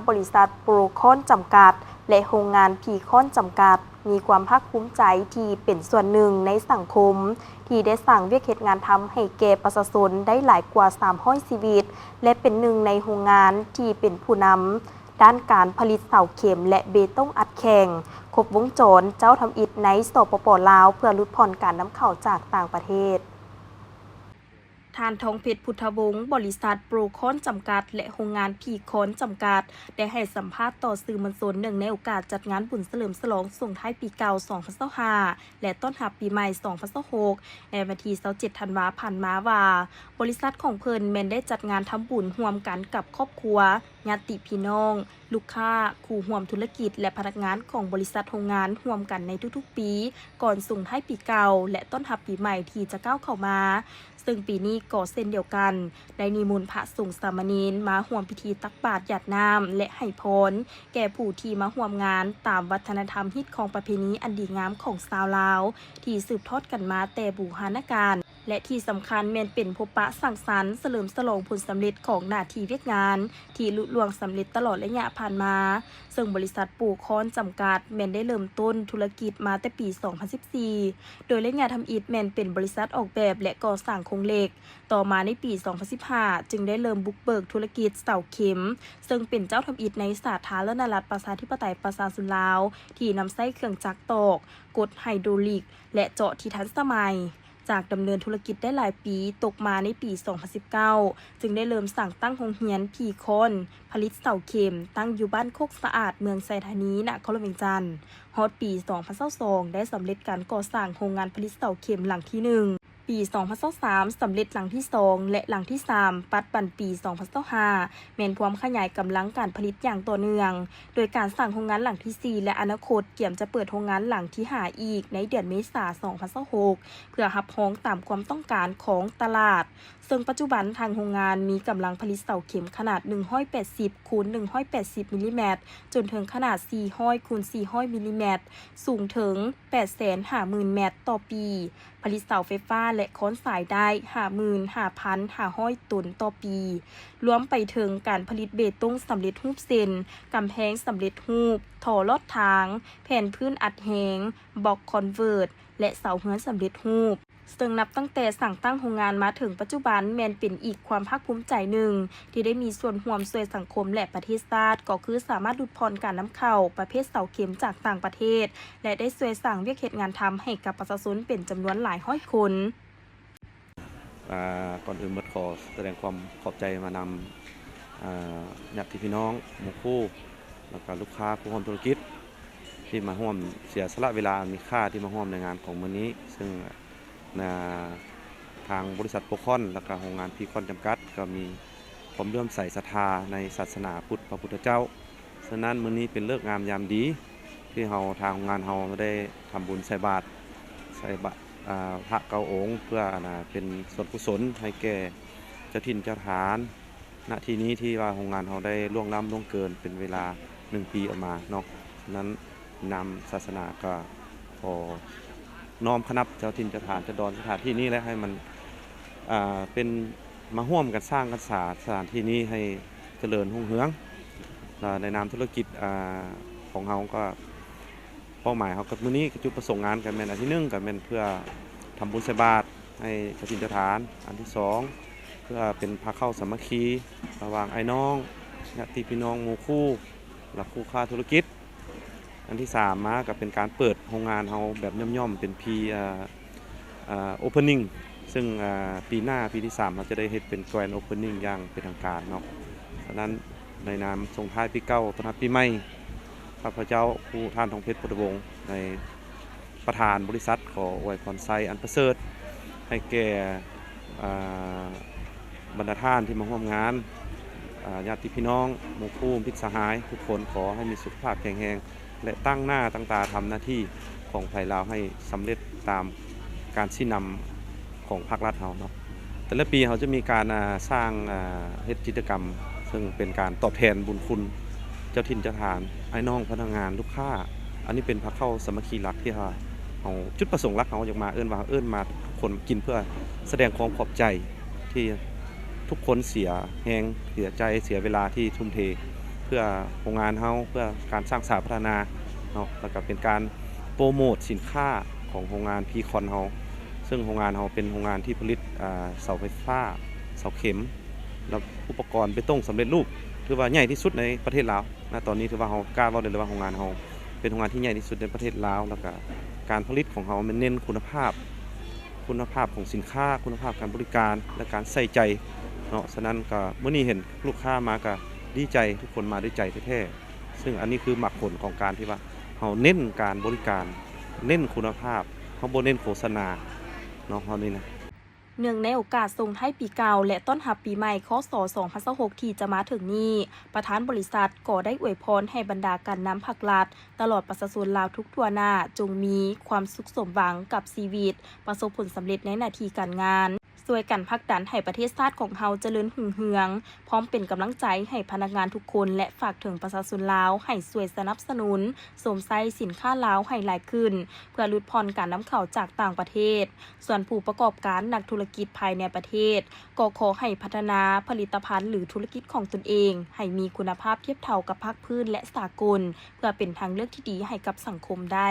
บริษัทโปรคอนจำกัดและโรงงานพีคอนจำกัดมีความภาคภูมิใจที่เป็นส่วนหนึ่งในสังคมที่ได้สร้างเวียกเหตุงานทำให้แก่ประชาชนได้หลายกว่า300ชีวิตและเป็นหนึ่งในโรงงานที่เป็นผู้นำด้านการผลิตเสาเข็มและเบตงอัดแข็งครบวงจรเจ้าทำอิฐในสปป.ลาวเพื่อลดผ่อนการนำเข้าจากต่างประเทศทานทองเพชรพุทธวงศ์บริษัทโปรคอนจำกัดและโรงงานพีคอนจำกัดได้ให้สัมภาษณ์ต่อสื่อมวลชนหนึ่งในโอกาสจัดงานบุญเฉลิมฉลองส่งท้ายปีเก่า2025และต้อนรับปีใหม่2026ในวันที่27ธันวาคมผ่านมาว่าบริษัทของเพิ่นแม่นได้จัดงานทำบุญร่วมกันกับครอบครัวญาติพี่น้องลูกค้าคู่ร่วมธุรกิจและพนักงานของบริษัทโรงงานร่วมกันในทุกๆปีก่อนส่งท้ายปีเก่าและต้อนรับปีใหม่ที่จะก้าวเข้ามาซึ่งปีนี้ก็เช่นเดียวกันได้นิมนต์พระสงฆ์สามเณรมาร่วมพิธีตักบาตรหยาดน้ำและให้พรแก่ผู้ที่มาร่วมงานตามวัฒนธรรมฮิตของประเพณีอันดีงามของชาวลาวที่สืบทอดกันมาแต่โบราณกาลและที่สำคัญแม่นเป็นพบปะสังสรรค์เฉลิมฉลองผลสำเร็จของหน้าที่เวียกงานที่ลุล่วงสำเร็จตลอดระยะผ่านมาซึ่งบริษัทปูคอนจำกัดแม่นได้เริ่มต้นธุรกิจมาแต่ปี 2014 โดยระยะทำอิฐแม่นเป็นบริษัทออกแบบและก่อสร้างโครงเหล็กต่อมาในปี 2015 จึงได้เริ่มบุกเบิกธุรกิจเสาเข็มซึ่งเป็นเจ้าทำอิฐในสาธารณรัฐประชาธิปไตยประชาชนลาวที่นำใช้เครื่องจักรตอกกดไฮโดรลิกและเจาะที่ทันสมัยจากดำเนินธุรกิจได้หลายปีตกมาในปี 2019 จึงได้เริ่มสั่งตั้งโรงเรียนพีคอนผลิตเสาเข็มตั้งอยู่บ้านโคกสะอาดเมืองไซธานีนครเวียงจันทน์ฮอดปี 2022 ได้สำเร็จการก่อสร้างโรงงานผลิตเสาเข็มหลังที่ 1 ปี 2023 สำเร็จหลังที่ 2 และหลังที่ 3 ปัจจุบันปี 2025 แม่นความขยายกำลังการผลิตอย่างต่อเนื่องโดยการสร้างโรงงานหลังที่ 4 และอนาคตเตรียมจะเปิดโรงงานหลังที่ 5 อีกในเดือนเมษายน 2026 เพื่อรับรองตามความต้องการของตลาดซึ่งปัจจุบันทางโรงงานมีกำลังผลิตเสาเข็มขนาด180คูณ180มิลลิเมตรจนถึงขนาด400คูณ400มิลลิเมตรสูงถึง 850,000 เมตรต่อปีผลิตเสาไฟฟ้าและค้อนสายได้ 55,500 ตันต่อปีรวมไปถึงการผลิตเบตงสำเร็จรูปเส้นกำแพงสำเร็จรูปท่อลอดทางแผ่นพื้นอัดแห้งบล็อกคอนเวิร์ตและเสาเฮือนสำเร็จรูปซึ่งนับตั้งแต่สั่งตั้งโรงงานมาถึงปัจจุบันแม่นเป็นอีกความภาคภูมิใจหนึ่งที่ได้มีส่วนร่วมช่วยสังคมและประเทศชาติก็คือสามารถลดผ่อนการนำเข้าประเภทเสาเข็มจากต่างประเทศและได้ช่วยสร้างเวียกเหตุงานทำให้กับประชาชนเป็นจำนวนหลายร้อยคนก่อนอื่นเบิดขอแสดงความขอบใจมานำญาติพี่น้องหมู่คู่แล้วก็ลูกค้าผู้ร่วมธุรกิจที่มาร่วมเสียสละเวลามีค่าที่มาร่วมในงานของมื้อนี้ซึ่งทางบริษัทโปรคอนและก็โรงงานพีคอนจำกัดก็มีความเลื่อมใสศรัทธาในศาสนาพุทธพระพุทธเจ้าฉะนั้นมื้อนี้เป็นฤกษ์งามยามดีที่เราทางโรงงานเราได้ทำบุญใส่บาตรพระเก้าองค์เพื่อเป็นส่วนกุศลให้แก่เจ้าถิ่นเจ้าฐานณที่นี้ที่ว่าโรงงานเราได้ล่วงล้ำล่วงเกินเป็นเวลา1 ปีออกมาเนาะฉะนั้นนำศาสนาก็ขอน้อมคณับเจ้าถิ่นเจ้าฐานจะดอนสถานที่นี้และให้มันเป็นมาร่วมกันสร้างกันสถานที่นี้ให้เจริญรุ่งเรืองในนามธุรกิจของเราก็เป้าหมายเขากับมื้อนี้จุดประสงค์งานกันแม่นอันที่1ก็แม่นเพื่อทำบุญใส่บาตรให้เจ้าถิ่นเจ้าฐานอันที่2เพื่อเป็นพาเข้าสามัคคีระหว่างไอ้น้องญาติพี่น้องหมู่คู่และคู่ค้าธุรกิจอันที่3มาก็เป็นการเปิดโรงงานเราแบบย่อมๆเป็นopening ซึ่งปีหน้าปีที่3เราจะได้เฮ็ดเป็น grand opening อย่างเป็นทางการเนาะฉะนั้นในนามส่งท้ายปีเก่าต้อนรับปีใหม่ข้าพเจ้าผู้ท่านทองเพชรพุทธวงศ์ในประธานบริษัทขออวยพรไซอันประเสริฐให้แก่บรรดาท่านที่มาร่วมงานญาติพี่น้องหมู่คู่มิตรสหายทุกคนขอให้มีสุขภาพแข็งแรงและตั้งหน้าตั้งตาทำหน้าที่ของไทยลาวให้สำเร็จตามการชี้นำของภาครัฐเราเนาะแต่ละปีเขาจะมีการสร้างเฮ็ดกิจกรรมซึ่งเป็นการตอบแทนบุญคุณเจ้าถิ่นเจ้าฐานไอ้น้องพนักงานลูกค้าอันนี้เป็นพาเข้าสามัคคีหลักที่เราจุดประสงค์หลักเขาอยากมาเอิ้นมาทุกคนกินเพื่อแสดงความขอบใจที่ทุกคนเสียแรงเสียใจเสียเวลาที่ทุ่มเทเพื่อ พื่อโรงงานเฮาเพื่อการสร้างสรรค์พัฒนาเนาะแล้วก็เป็นการโปรโมทสินค้าของโรงงานพีคอนเฮาซึ่งโรงงานเฮาเป็นโรงงานที่ผลิตเสาไฟฟ้าเสาเข็มแล้วอุปกรณ์เบตงสำเร็จรูปถือว่าใหญ่ที่สุดในประเทศลาวณตอนนี้ถือว่าเฮากล้าเว้าได้เลยว่าโรงงานเฮาเป็นโรงงานที่ใหญ่ที่สุดในประเทศลาวแล้วก็การผลิตของเฮามันเน้นคุณภาพของสินค้าคุณภาพการบริการและการใส่ใจเนาะฉะนั้นก็มื้อนี้เห็นลูกค้ามาก็ดีใจทุกคนมาด้วยใจแท้ๆซึ่งอันนี้คือหลักผลของการที่ว่าเฮาเน้นการบริการเน้นคุณภาพเฮาบ่เน้นโฆษณาเนาะเฮานี่นะ เนื่องในโอกาสส่งท้ายปีเก่าและต้อนรับปีใหม่คศ2026ที่จะมาถึงนี้ประธานบริษัทก็ได้อวยพรให้บรรดาการนำภาครัฐตลอดประชาชนลาวทุกทั่วหน้าจงมีความสุขสมหวังกับชีวิตประสบผลสำเร็จในหน้าที่การงานช่วยกันผลักดันให้ประเทศชาติของเฮาเจริญรุ่งเรืองพร้อมเป็นกำลังใจให้พนักงานทุกคนและฝากถึงประชาชนลาวให้ช่วยสนับสนุนสวมใส่สินค้าลาวให้หลายขึ้นเพื่อลดผ่อนการนำเข้าจากต่างประเทศส่วนผู้ประกอบการนักธุรกิจภายในประเทศก็ขอให้พัฒนาผลิตภัณฑ์หรือธุรกิจของตนเองให้มีคุณภาพเทียบเท่ากับภาคพื้นและสากลเพื่อเป็นทางเลือกที่ดีให้กับสังคมได้